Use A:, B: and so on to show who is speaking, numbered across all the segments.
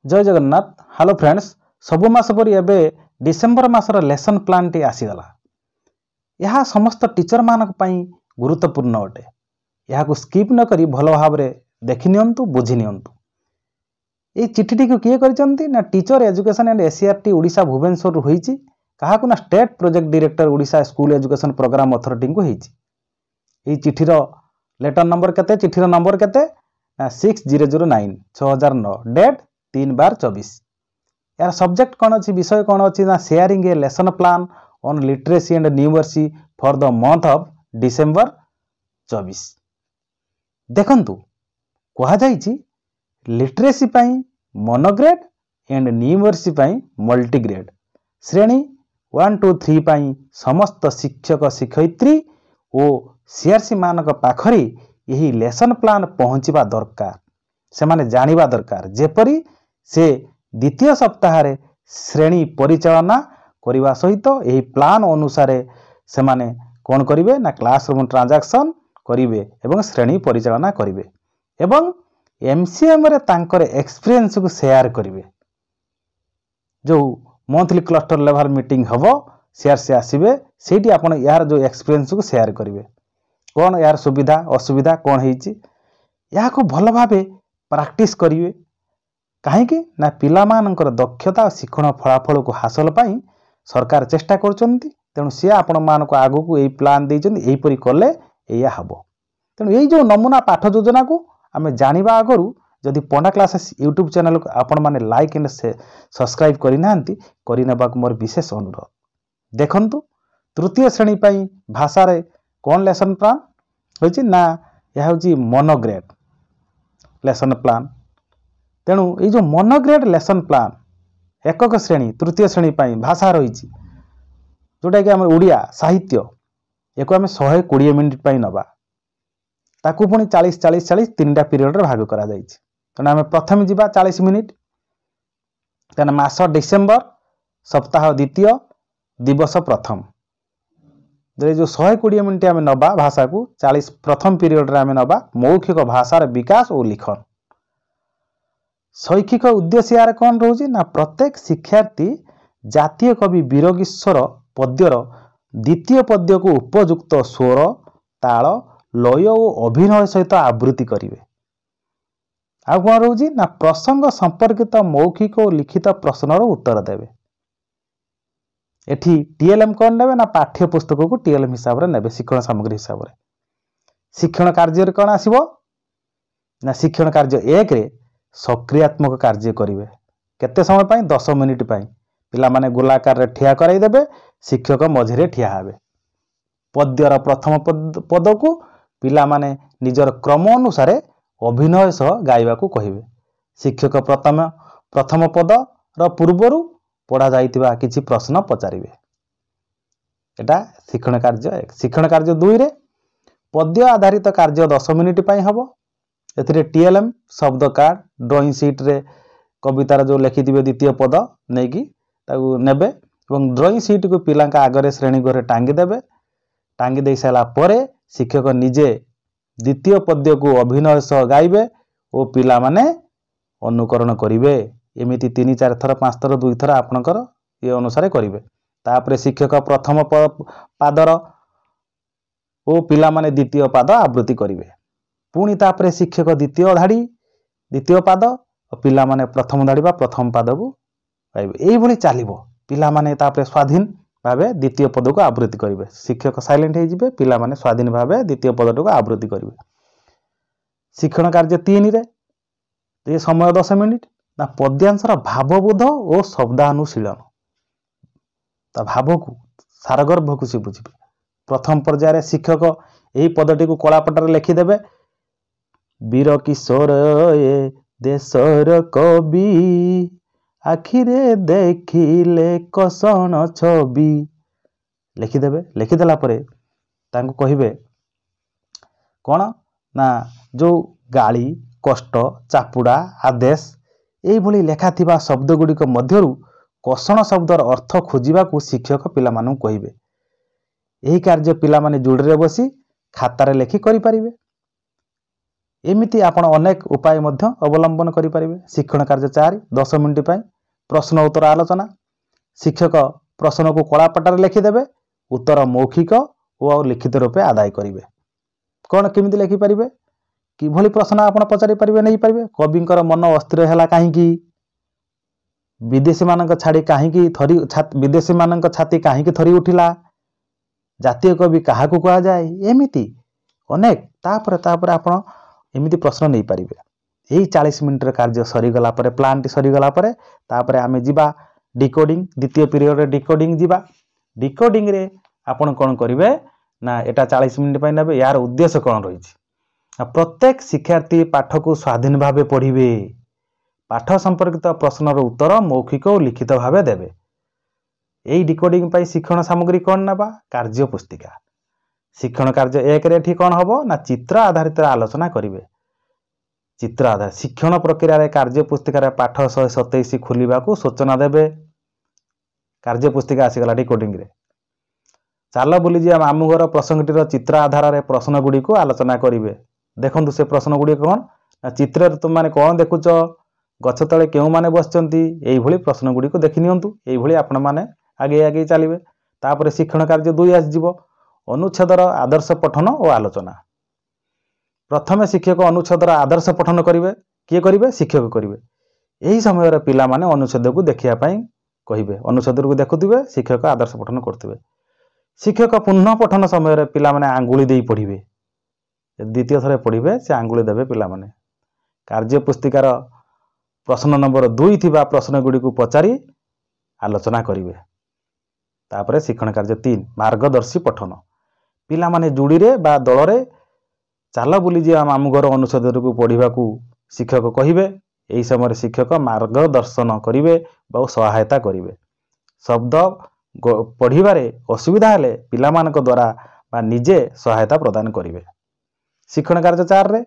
A: जय Jagannath. Hello friends, सबु मास परी एबे डिसेंबर मासर लेसन प्लान टी आसीगला। यह समस्त टीचर मानक पई गुरुत्वपूर्ण अटे। यह स्किप न करी भल भाव देखि नियंतु, बुझी नियंतु। ये चिट्ठी को किए करिसंती ना teacher education and SCERT Odisha Bhubaneswar होईची, काहाकु ना state project director Odisha school education programme authority को होईची। ये चिट्ठीर लेटर नंबर केते, चिट्ठीर नंबर केते ना 6009 6009, डेट 3/24। यार सब्जेक्ट कौन अच्छी, विषय कौन अच्छी ना sharing a lesson plan on literacy and numeracy for the month of December 24। देखंतु कहा जाइछि लिटरेसी पाई मोनोग्रेड एंड न्यूमर्सी पाई मल्टीग्रेड। श्रेणी 1 2 3 पाई समस्त शिक्षक शिक्षयित्री और सीआरसी मानक पाखरी यही लेसन प्लान पहुंचवा दरकार। से माने जानिबा दरकार जेपरी से द्वितीय सप्ताह श्रेणी परिचालना करने सहित यही प्लान अनुसार से माने कौन करिवे ना क्लासरूम ट्रांजैक्शन करिवे एवं श्रेणी परिचालना करिवे एवं एमसीएम रे तांकर एक्सपीरियंस को शेयर करिवे। जो मंथली क्लस्टर लेवल मीटिंग हबो सीआरसी आसीबे, सेठी आपण यार जो एक्सपीरियंस को शेयर करिवे, कौन यार सुविधा असुविधा कौन होईची या को भल भावे प्रैक्टिस करिवे। कहीं ना पिलामानंकर दक्षता और शिक्षण फलाफल को हासिल पाई सरकार चेष्टा करछंती। तेणु सी आपण मान को आगु को यही प्लान देइछंती, एही परि कले एया हबो। तेणु यही जो नमूना पाठ योजना को आमे जानिबा आगरु जदि पंडा क्लासेस यूट्यूब चैनल को आपण माने लाइक एंड सब्सक्राइब करि नांती, करि नेबा मोर विशेष अनुरोध। देखंतु तृतीय श्रेणी पाई भाषा रे कोन लेसन प्लान होइछि ना यह होछि मोनोग्रेड लेसन प्लान। तेणु ये जो मोनोग्रेड लेसन प्लान एकक श्रेणी तृतीय श्रेणी पाई भाषा रही जोटा कि आम ओडिया साहित्य एक आम 120 मिनिट पाई नबा, ताकू पुणी 40-40-40 3टा पीरियड भाग करा जाइछि। तेणु आम प्रथम जीवा 40 मिनिट, तेना मास डिसेंबर सप्ताह द्वितीय दिवस प्रथम जो 120 मिनिट आम नबा भाषा को 40 प्रथम पीरियड आम नबा मौखिक भाषार विकास और लिखन। शैक्षिक उद्देश्य यार कौन रोचे ना प्रत्येक शिक्षार्थी जातीय कवि वीरकिशोर पद्यर द्वितीय पद्य को उपयुक्त स्वर ताल लय और अभिनय सहित आवृत्ति करिवे। आ कौन रोचे ना प्रसंग संपर्कित मौखिक और लिखित प्रश्नर उत्तर देवे। एठी टीएलएम कौन नेबे ना पाठ्य पुस्तक को टीएलएम हिसाब रे नेबे, शिक्षण सामग्री हिसाब रे। शिक्षण कार्य कौन आसीबो ना शिक्षण कार्य 1 रे सक्रियात्मक कार्य करिवे। केते समय पाई 10 मिनिट पाई पिला माने गोलाकार रे ठिया कराई देबे, शिक्षक मझिरे ठिया हेबे। पद्यर प्रथम पद को पिला माने निजर क्रम अनुसार अभिनय सह गाइबा को कहिवे। शिक्षक प्रथम पद र पूर्वरु पढ़ा जाइतिबा किछि प्रश्न पचारिवे। एटा शिक्षण कार्य 1। शिक्षण कार्य 2 रे पद्य आधारित कार्य 10 मिनिट पाई हबो। एथिरे टीएलएम शब्द कार्ड ड्राइंग सीट रे कवितार जो लिखिथिबे द्वितीय पद नेकी ताकू नेबे एवं ड्राइंग सीट को पिलांका आगरे श्रेणी घरे टांगी देबे। टांगी दे साला परे शिक्षक निजे द्वितीय पद्य को अभिनय सह गाइबे और पिला माने अनुकरण करिवे। एमिति 3-4 थर 5 थर 2 थर आपनकर ये अनुसार करिवे। तापरे शिक्षक प्रथम पादर ओ पिला माने द्वितीय पाद आवृत्ति करिवे। पुणी तापरे शिक्षक द्वितीय धाड़ी द्वितीय पाद और पिला माने प्रथम धाड़ी बा प्रथम पाद को गाइबे। एही भली चालिबो। पिला माने तापरे स्वाधीन भावे द्वितीय पद को आवृत्ति करिवे। शिक्षक साइलेंट हे जिवे, पिला माने स्वाधीन भावे द्वितीय पद को आवृत्ति करिवे। शिक्षण कार्य 3 रे ये समय 10 मिनिट ना पद्यांशर भावबोध और शब्दानुशीलन। ता भाव को सारगर्भ को से बुझिबे। प्रथम पर्याय शिक्षक यही पदटी को कलापटर लिखिदेवे। वीरकिशोर ए देशर कवि आखिरे देखिले कषण छवि लिखिदेवे। लिखिदेला परे तांको कहिबे कौन ना जो गाली कष्ट चापुड़ा आदेश यही भली लेखा थिबा शब्द गुड़िक मध्यरु कषण शब्दर अर्थ खोजिबा को शिक्षक पिला मानू कहिबे। यही कार्य पिला माने जोड़े बसी खातार लेखि करि परिबे। एमिति आपण अनेक उपाय मध्य अवलंबन करें। शिक्षण कार्य 4 10 मिनिट पर प्रश्न उत्तर आलोचना। शिक्षक प्रश्न को कलापटार लिखिदेवे, उत्तर मौखिक और लिखित रूपे आदाय करेंगे। कौन केमिति लिखिपारे, किभली प्रश्न आपण पचारि पारे नहीं पारे। कविंकर मन अस्थिर है कहीं, विदेशी मान छाड़ी कहीं थरी विदेशी मान छाती कहीं थरी उठिला, जातीय कवि क्या कह जाए, एमिति अनेक तापर आपण एमिति प्रश्न नहीं पारे। यही 40 मिनिट कार्य सरीगला प्लान टी सरीगला तापर आमे जिबा डिकोडिंग। द्वितीय पीरियड रे डिकोडिंग जिबा। डिकोडिंग रे आपण कौन करेंगे ना, एटा 40 मिनिट पर नेबे। यार उद्देश्य कौन रही, प्रत्येक शिक्षार्थी पाठ को स्वाधीन भाव पढ़े, पाठ संपर्कित प्रश्नर उत्तर मौखिक और लिखित भाव देवे। यही डिकोडिंग पर शिक्षण सामग्री कौन नेबा, कार्य पुस्तिका। शिक्षण कार्य 1 रे कौन हम ना, चित्र आधारित आलोचना करेंगे। चित्र आधार शिक्षण प्रक्रिया कार्य पुस्तिकार पाठ 127 खोलिबा को सूचना देवे। कार्य पुस्तिका आसीगला डिकोडिंग रे। चाल बुली जी मामू घर प्रसंगटीर चित्र आधार में प्रश्न गुड़ी को आलोचना करेंगे। देखो से प्रश्न गुड़ी कौन ना, चित्र तुम मैंने कौन देखुच, गछ तले क्यों माने बसचंती, यही प्रश्न गुड़ी को देखि नियंतु। यही आपण माने आगे आगे चलिए। तापर शिक्षण कार्य 2 आसीजिवो, अनुच्छेदर आदर्श पठन और आलोचना। प्रथमे शिक्षक अनुच्छेदर आदर्श पठन करेंगे। किए करेंगे, शिक्षक करेंगे। यही समय पिला माने अनुच्छेद को देखिया पई कहिबे, अनुच्छेद को देखुथिबे, शिक्षक आदर्श पठन करथिबे। शिक्षक पुनः पठन समय पिला माने आंगुली दे पढ़िबे। द्वितीय थरे पढ़िबे से आंगुली देबे पिला माने। कार्य पुस्तिकार प्रश्न नंबर 2 थिबा प्रश्न गुडी को पचारि आलोचना करेंगे। तापर शिक्षण कार्य 3 मार्गदर्शी पठन। पिला माने जुड़ी रे बा दल रे चाल बुली जी मामू घर अनुच्छेद को पढ़ा को शिक्षक कहिबे। यही समय शिक्षक मार्गदर्शन करेंगे बा सहायता करेंगे। शब्द पढ़िबारे असुविधा हेले पिलामानक द्वारा बा निजे सहायता प्रदान करेंगे। शिक्षण कार्य 4 रे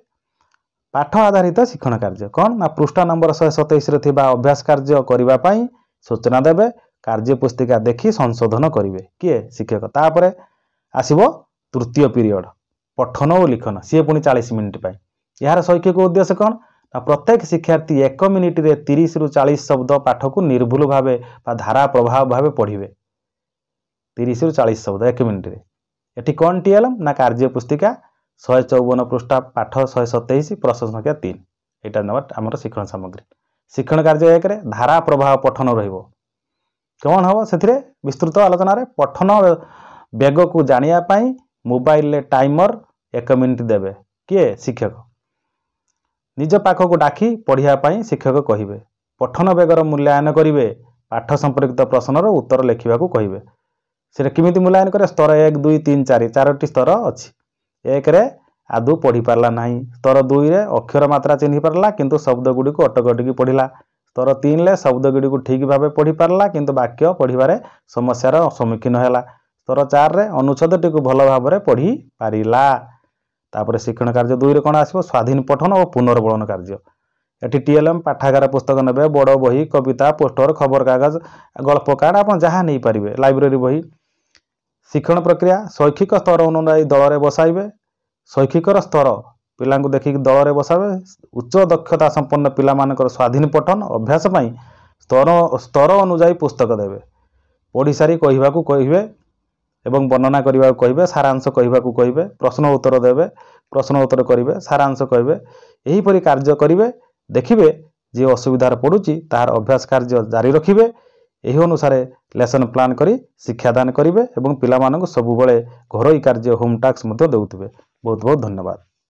A: पाठ आधारित शिक्षण कार्य कौन ना, पृष्ठा नंबर 127 रे थिबा अभ्यास कार्य करिबा पई सूचना देवे। कार्य पुस्तिका देखि संशोधन करेंगे किए, शिक्षक। तापर आसीबो तृतीय पीरियड पठन और लिखन, सी पुणी 40 मिनिट पर। यार शैक्षिक उद्देश्य कौन ना, प्रत्येक शिक्षार्थी 1 मिनिट रे 30 रु 40 शब्द पाठ को निर्भुल भाव धारा प्रभाव भाव पढ़े। 30 रु 40 शब्द 1 मिनिट रे। एटी कौन टीएलएम ना, कार्य पुस्तिका 154 पृष्ठा पाठ 127 प्रश्न संख्या 3। यहाँ ना आम शिक्षण सामग्री। शिक्षण कार्य 1 रे धारा प्रभाव पठन रहिबो। कौन हम से विस्तृत आलोचना रे पठन बेग को जानिया पाई मोबाइल ले टाइमर 1 मिनिट देवे किए, शिक्षक। निज पाख को डाकी पढ़िया पाई शिक्षक कहिबे। पठन बेगर मूल्यांकन करेंगे। पाठ संपर्कित प्रश्नर उत्तर लिखा कहिबे। से किमिति मूल्यांकन करे, स्तर 1 2 3 4 4टी स्तर अच्छी। 1 रे आदौ पढ़ी पारला नहीं, स्तर 2 रे अक्षर मात्रा चिन्ही पारला किंतु शब्द गुडी को अटक अटकी पढ़िला, स्तर 3 ले शब्द गुडी को ठीक भाव पढ़ी पारला किंतु वाक्य पढ़िबारे समस्यार सम्मुखीन हैला, स्तर 4 रे अनुच्छेदटी को भल भाव में पढ़ी पारिला। तापर शिक्षण कार्य 2 रे कौन आसो, स्वाधीन पठन और पुनर्बलन कार्य। एटी टीएलएम पाठागार पुस्तक नेबे, बड़ बही, कविता, पोस्टर, खबर कागज, गल्प कार्ड आप जहाँ नहीं पारे, लाइब्रेरी बही। शिक्षण प्रक्रिया शैक्षिक स्तर अनुसार दल में बसाइबे। शैक्षिकर स्तर पिला देखिक दल में बसावे। उच्च दक्षता संपन्न पिला मानकर स्वाधीन पठन अभ्यास पाई स्तर अनुजाई पुस्तक देवे। पढ़ी सारी कहवाकू कहिबे एवं वर्णना करने को कहिबे, सारांश कहवाकू कहिबे, प्रश्न उत्तर देवे, प्रश्न उत्तर करेंगे, सारांश कहिबे। यहीपरि कार्य करेंगे। देखिए जे असुविधार पड़ुची तार अभ्यास कार्य जारी रखिबे। यही अनुसार लेसन प्लान करी शिक्षादान करेंगे और पिलामानंकु सबुबले घरोई कार्य होम टास्क मध्य देउथिबे। बहुत बहुत धन्यवाद।